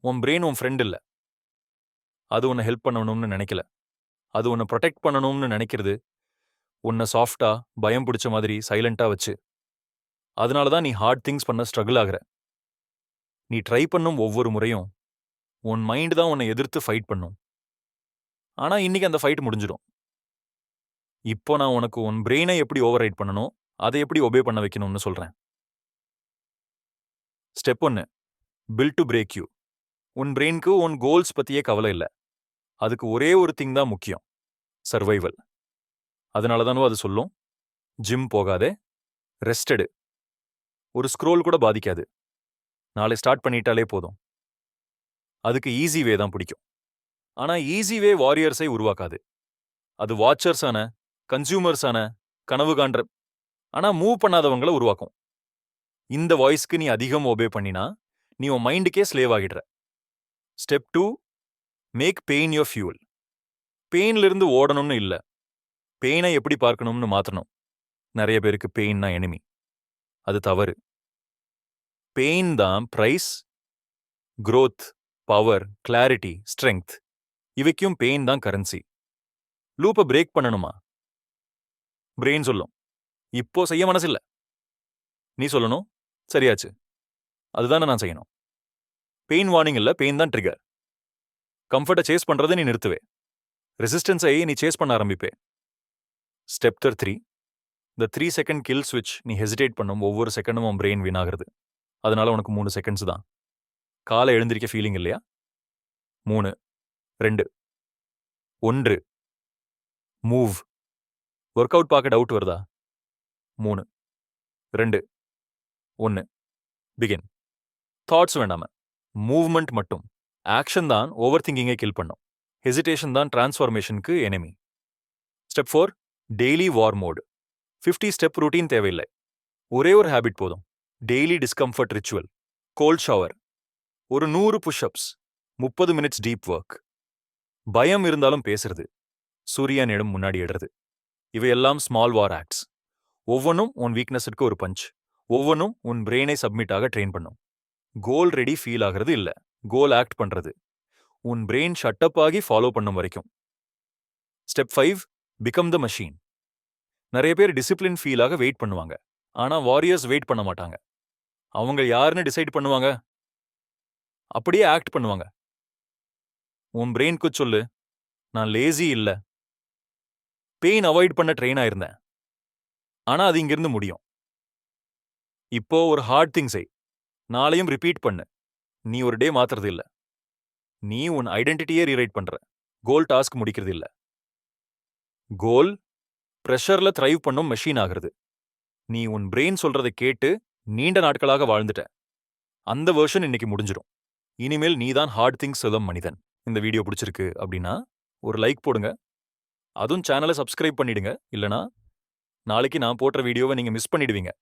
உன் பிரெயின் உன் ஃப்ரெண்ட் இல்ல. அது உன்னை ஹெல்ப் பண்ணணும்னு நினைக்கல. அது உன்னை ப்ரொடெக்ட் பண்ணணும்னு நினைக்கிறது உன்னை சாஃப்டா, பயம் பிடிச்ச மாதிரி சைலண்டா வச்சு. அதனால தான் நீ ஹார்ட் திங்ஸ் பண்ண ஸ்ட்ரகிள் ஆகுற. நீ ட்ரை பண்ணும் ஒவ்வொரு முறையும் உன் மைண்ட் தான் உன்னை எதிர்த்து ஃபைட் பண்ணும். ஆனா இன்னைக்கு அந்த ஃபைட் முடிஞ்சிடும். இப்போ நான் உனக்கு உன் பிரெயினை எப்படி ஓவர் ரைட் பண்ணணும், அதை எப்படி ஒபே பண்ண வைக்கணும்னு சொல்றேன். Step 1, build to break you. உன் பிரெயினுக்கு உன் கோல்ஸ் பத்தியே கவலை இல்லை. அதுக்கு ஒரே ஒரு திங் தான் முக்கியம், சர்வைவல். அதனால தானோ அது சொல்லும், ஜிம் போகாதே, ரெஸ்ட் எடு. ஒரு ஸ்க்ரோல் கூட பாதிக்காது. நாளை ஸ்டார்ட் பண்ணிட்டாலே போதும். அதுக்கு ஈஸி வே தான் பிடிக்கும். ஆனா ஈஸி வே வாரியர்ஸை உருவாக்காது. அது வாட்சர்ஸான, கன்சியூமர்ஸான, கனவு காண்ற ஆனா மூவ் பண்ணாதவங்கள உருவாக்கும். இந்த வாய்ஸ்க்கு நீ அதிகம் ஒபே பண்ணினா நீ உன் மைண்டுக்கே ஸ்லேவ் ஆகிடுற. Step 2, make pain your fuel. பெயின்ல இருந்து ஓடணும்னு இல்ல, பெயினை எப்படி பார்க்கணும்னு மாத்தணும். நிறைய பேருக்கு பெயின்னா எனிமி. அது தவறு. பெயின் தான் price, growth, power, clarity, strength. இவைக்கும் பெயின் தான் கரன்சி. லூப்பை பிரேக் பண்ணணுமா? பிரெயின் சொல்லும், இப்போ செய்ய மனசில்ல. நீ சொல்லணும், சரியாச்சு, அதுதானே நான் செய்யணும். பெயின் வார்னிங் இல்ல, பெயின் தான் ட்ரிகர். கம்ஃபர்ட்டை சேஸ் பண்றதை நீ நிறுத்துவே. ரெசிஸ்டன்ஸை நீ சேஸ் பண்ண ஆரம்பிப்பே. ஸ்டெப் 3, இந்த 3 செகண்ட் கில் ஸ்விட்ச். நீ ஹெசிடேட் பண்ணும் ஒவ்வொரு செகண்டும் உன் பிரெயின் வீணாகிறது. அதனால உனக்கு 3 செகண்ட்ஸ் தான். காலை எழுந்திருக்க ஃபீலிங் இல்லையா? 3, 2, 1. மூவ். ஒர்க் அவுட் பார்க்க டவுட் வருதா? 3, 2, 1. பிகின். தாட்ஸ் வேண்டாம, மூவ்மெண்ட் மட்டும். ஆக்ஷன் தான் ஓவர் திங்கிங்கை கில் பண்ணும். ஹெசிடேஷன் தான் டிரான்ஸ்ஃபார்மேஷனுக்கு enemy. Step 4, daily war mode. 50 step routine தேவையில்லை. ஒரே ஒரு ஹேபிட் போதும், daily discomfort ritual. Cold shower, ஒரு 100 புஷ்அப்ஸ், 30 மினிட்ஸ் டீப் ஒர்க். பயம் இருந்தாலும் பேசுறது, சூர்யா நேடம் முன்னாடி எடுறது. இவையெல்லாம் ஸ்மால் வார் ஆக்ட்ஸ். ஒவ்வொன்றும் உன் வீக்னஸுக்கு ஒரு பஞ்ச். ஒவ்வொன்றும் உன் பிரெயினை சப்மிட் ஆக ட்ரெயின் பண்ணும். கோல் ரெடி ஃபீல் ஆகிறது இல்ல, கோல் ஆக்ட் பண்றது. உன் பிரெயின் ஷட்டப் ஆகி ஃபாலோ பண்ணும் வரைக்கும். Step 5, become the machine. நிறைய பேர் டிசிப்ளின் ஃபீல் ஆக வெயிட் பண்ணுவாங்க. ஆனா வாரியர்ஸ் வெயிட் பண்ண மாட்டாங்க. அவங்க யாருன்னு டிசைட் பண்ணுவாங்க, அப்படியே ஆக்ட் பண்ணுவாங்க. உன் பிரெயின்க்கு சொல்லு, நான் லேசி இல்ல, பெயின் அவாய்ட் பண்ண ட்ரெயின் ஆயிருந்தேன். ஆனா அது இங்கிருந்து முடியும். இப்போ ஒரு ஹார்ட் திங் செய், நாளையும் ரிப்பீட் பண்ணு. நீ ஒரு டே மாத்துறது இல்ல, நீ உன் ஐடென்டிட்டியே ரீரைட் பண்ற. கோல் டாஸ்க் முடிக்கிறது இல்ல. கோல் பிரஷர்ல த்ரைவ் பண்ணும் மெஷின் ஆகிறது. நீ உன் பிரெயின் சொல்றதை கேட்டு நீண்ட நாட்களாக வாழ்ந்துட்ட. அந்த வெர்ஷன் இன்னைக்கு முடிஞ்சிடும். இனிமேல் நீதான் ஹார்ட் திங்ஸ் சொல்லும் மனிதன். இந்த வீடியோ பிடிச்சிருக்கு அப்படின்னா ஒரு லைக் போடுங்க. அதுவும் சேனலை சப்ஸ்கிரைப் பண்ணிடுங்க. இல்லனா நாளைக்கு நான் போடுற வீடியோவை நீங்க மிஸ் பண்ணிடுவீங்க.